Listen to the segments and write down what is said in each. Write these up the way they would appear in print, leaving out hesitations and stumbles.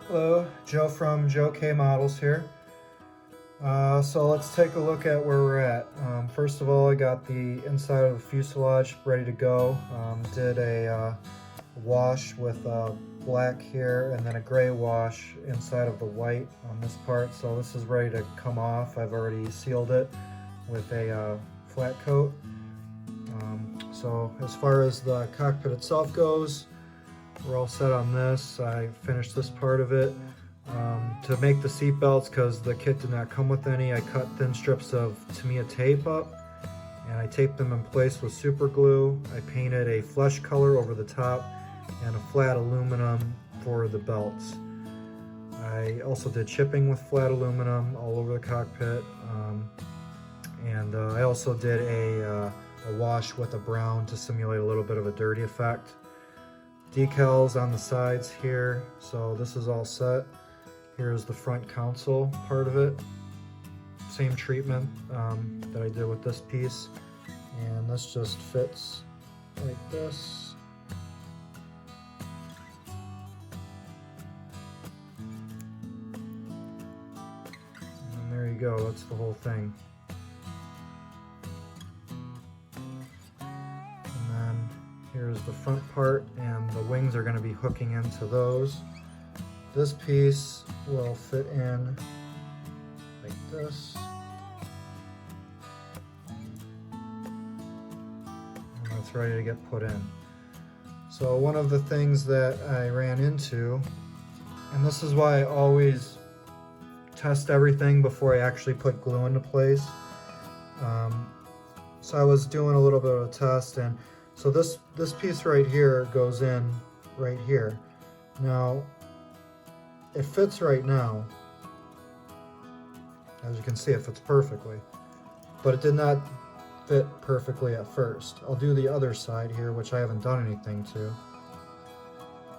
Hello, Joe from Joe K Models here. So let's take a look at where we're at. First of all, I got the inside of the fuselage ready to go. Did a wash with black here and then a gray wash inside of the white on this part. So this is ready to come off. I've already sealed it with a flat coat. So as far as the cockpit itself goes, we're all set on this. I finished this part of it. To make the seat belts, because the kit did not come with any, I cut thin strips of Tamiya tape up and I taped them in place with super glue. I painted a flesh color over the top and a flat aluminum for the belts. I also did chipping with flat aluminum all over the cockpit, and I also did a wash with a brown to simulate a little bit of a dirty effect. Decals on the sides here, so this is all set. Here's the front console part of it. Same treatment that I did with this piece, and this just fits like this. And there you go, that's the whole thing. And then here's the front part, and the wings are going to be hooking into those. This piece will fit in like this. And it's ready to get put in. So one of the things that I ran into, and this is why I always test everything before I actually put glue into place. So I was doing a little bit of a test, and so this piece right here goes in right here. Now, it fits right now. As you can see, it fits perfectly, but it did not fit perfectly at first. I'll do the other side here, which I haven't done anything to.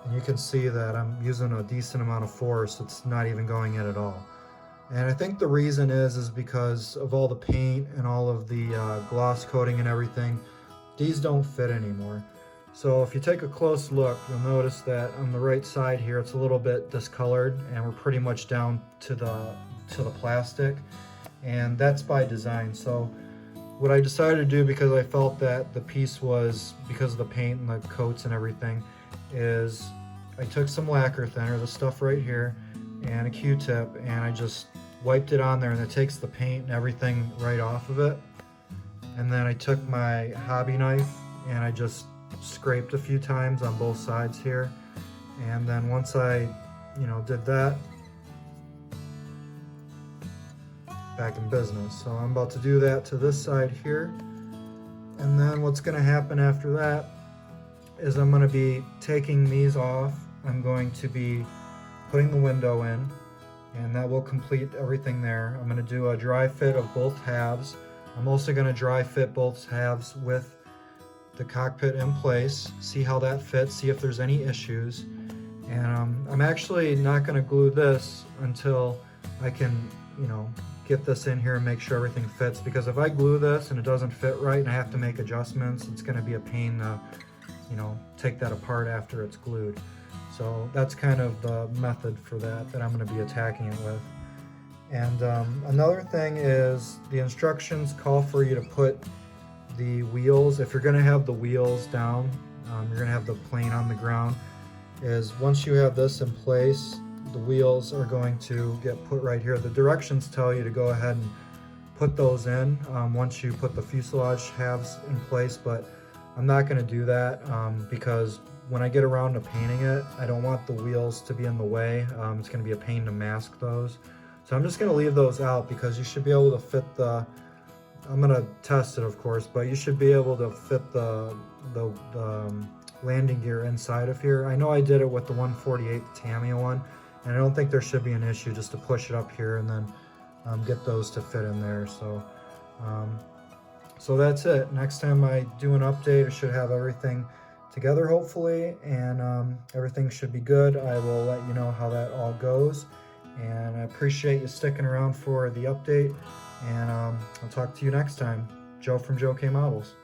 And you can see that I'm using a decent amount of force. It's not even going in at all. And I think the reason is because of all the paint and all of the gloss coating and everything, these don't fit anymore. So if you take a close look, you'll notice that on the right side here, it's a little bit discolored, and we're pretty much down to the plastic, and that's by design. So what I decided to do, because I felt that the piece was, because of the paint and the coats and everything, is I took some lacquer thinner, this stuff right here, and a Q-tip, and I just wiped it on there, and it takes the paint and everything right off of it. And then I took my hobby knife and I just scraped a few times on both sides here, and then once I did that, back in business. So I'm about to do that to this side here, and then what's going to happen after that is I'm going to be taking these off. I'm going to be putting the window in, and that will complete everything there. I'm going to do a dry fit of both halves. I'm also going to dry fit both halves with the cockpit in place, see how that fits, see if there's any issues. And I'm actually not going to glue this until I can, get this in here and make sure everything fits, because if I glue this and it doesn't fit right and I have to make adjustments, it's going to be a pain to, take that apart after it's glued. So that's kind of the method for that I'm going to be attacking it with. And another thing is the instructions call for you to put the wheels, if you're going to have the wheels down, you're going to have the plane on the ground, is once you have this in place, the wheels are going to get put right here. The directions tell you to go ahead and put those in once you put the fuselage halves in place, but I'm not going to do that because when I get around to painting it, I don't want the wheels to be in the way. It's going to be a pain to mask those. So I'm just going to leave those out, because you should be able to fit I'm going to test it, of course, but you should be able to fit the landing gear inside of here. I know I did it with the 148 Tamiya one, and I don't think there should be an issue just to push it up here and then get those to fit in there. So that's it. Next time I do an update, I should have everything together, hopefully, and everything should be good. I will let you know how that all goes, and I appreciate you sticking around for the update. And I'll talk to you next time. Joe from Joe K Models.